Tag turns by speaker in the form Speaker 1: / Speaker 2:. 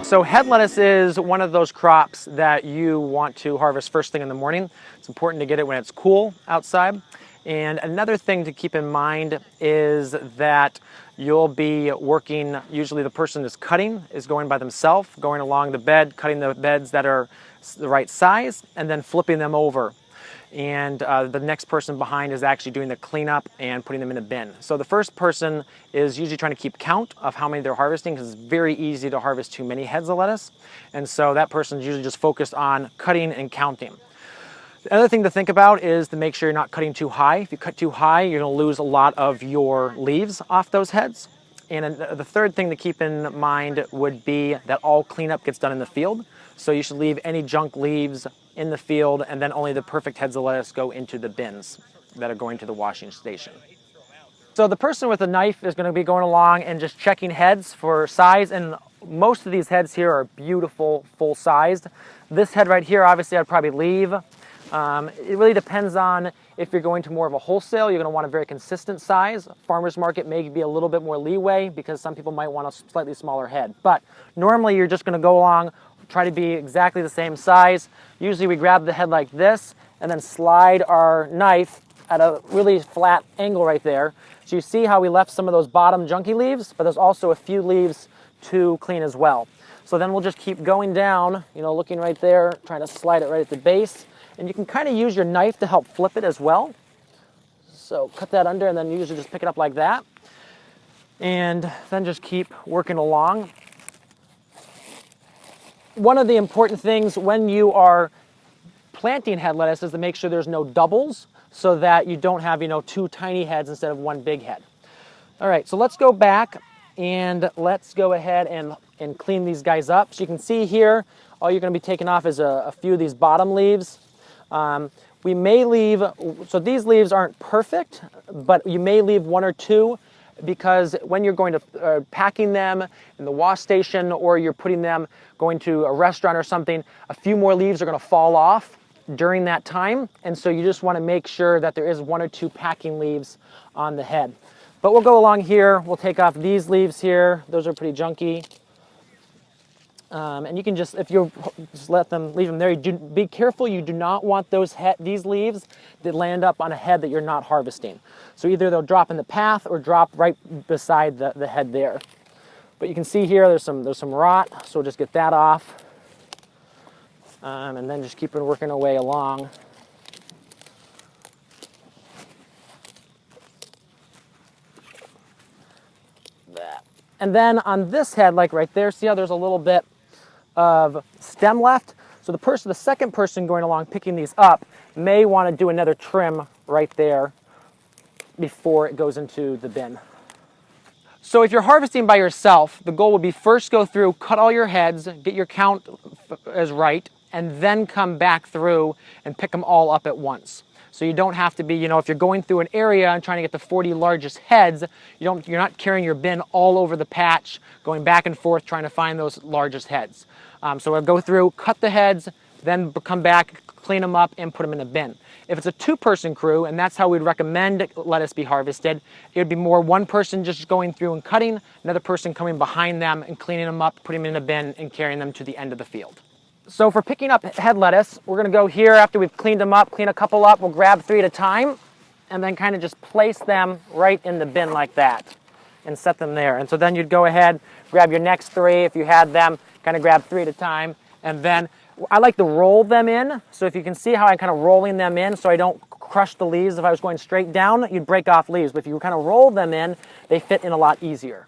Speaker 1: So head lettuce is one of those crops that you want to harvest first thing in the morning. It's important to get it when it's cool outside. And another thing to keep in mind is that you'll be working, usually the person that's cutting is going by themselves, going along the bed, cutting the beds that are the right size, and then flipping them over. And the next person behind is actually doing the cleanup and putting them in a bin. So the first person is usually trying to keep count of how many they're harvesting, because it's very easy to harvest too many heads of lettuce. And so that person is usually just focused on cutting and counting. The other thing to think about is to make sure you're not cutting too high. If you cut too high, you're going to lose a lot of your leaves off those heads. And the third thing to keep in mind would be that all cleanup gets done in the field. So you should leave any junk leaves in the field, and then only the perfect heads of lettuce go into the bins that are going to the washing station. So the person with the knife is going to be going along and just checking heads for size, and most of these heads here are beautiful, full-sized. This head right here, obviously, I'd probably leave. It really depends on if you're going to more of a wholesale, you're going to want a very consistent size. Farmer's market may be a little bit more leeway because some people might want a slightly smaller head. But normally you're just going to go along, try to be exactly the same size. Usually we grab the head like this and then slide our knife at a really flat angle right there. So you see how we left some of those bottom junky leaves, but there's also a few leaves to clean as well. So then we'll just keep going down, looking right there, trying to slide it right at the base. And you can kind of use your knife to help flip it as well. So cut that under and then usually just pick it up like that. And then just keep working along. One of the important things when you are planting head lettuce is to make sure there's no doubles so that you don't have, two tiny heads instead of one big head. All right, so let's go back and let's go ahead and clean these guys up. So you can see here, all you're going to be taking off is a few of these bottom leaves. We may leave, so these leaves aren't perfect, but you may leave one or two, because when you're going to packing them in the wash station, or you're putting them going to a restaurant or something, a few more leaves are going to fall off during that time. And so you just want to make sure that there is one or two packing leaves on the head. But we'll go along here, we'll take off these leaves here. Those are pretty junky. And you can if you just leave them there, be careful, you do not want these leaves that land up on a head that you're not harvesting. So either they'll drop in the path or drop right beside the head there. But you can see here there's some rot, so we'll just get that off. And then just keep working our way along. That. And then on this head, like right there, see how there's a little bit of stem left? So the second person going along picking these up may want to do another trim right there before it goes into the bin. So if you're harvesting by yourself, the goal would be first go through, cut all your heads, get your count as right, and then come back through and pick them all up at once. So you don't have to be, if you're going through an area and trying to get the 40 largest heads, you're not carrying your bin all over the patch, going back and forth trying to find those largest heads. So we'll go through, cut the heads, then come back, clean them up, and put them in a bin. If it's a two-person crew, and that's how we'd recommend lettuce be harvested, it would be more one person just going through and cutting, another person coming behind them and cleaning them up, putting them in a bin, and carrying them to the end of the field. So for picking up head lettuce, we're going to go here after we've cleaned them up, clean a couple up, we'll grab 3 at a time, and then kind of just place them right in the bin like that, and set them there. And so then you'd go ahead, grab your next 3 if you had them, kind of grab 3 at a time, and then I like to roll them in. So if you can see how I'm kind of rolling them in so I don't crush the leaves. If I was going straight down, you'd break off leaves, but if you kind of roll them in, they fit in a lot easier.